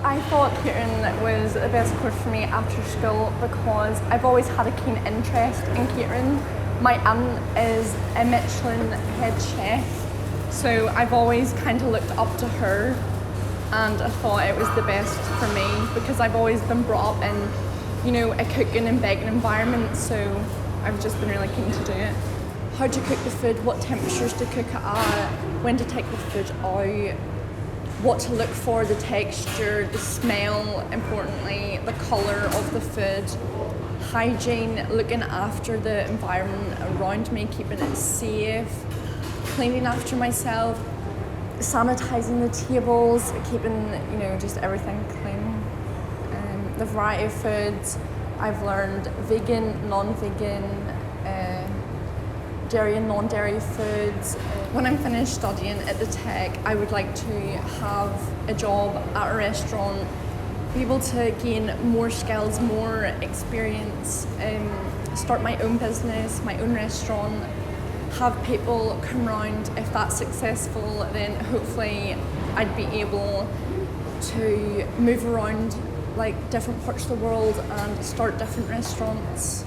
I thought catering was the best course for me after school because I've always had a keen interest in catering. My aunt is a Michelin head chef, so I've always kind of looked up to her, and I thought it was the best for me because I've always been brought up in, you know, a cooking and baking environment, so I've just been really keen to do it. How to cook the food, what temperatures to cook it at, when to take the food out, what to look for, the texture, the smell, importantly, the colour of the food, hygiene, looking after the environment around me, keeping it safe, cleaning after myself, sanitising the tables, keeping, you know, just everything clean. The variety of foods, I've learned vegan, non-vegan, dairy and non-dairy foods. When I'm finished studying at the Tech, I would like to have a job at a restaurant, be able to gain more skills, more experience, start my own business, my own restaurant, have people come round. If that's successful, then hopefully I'd be able to move around like different parts of the world and start different restaurants.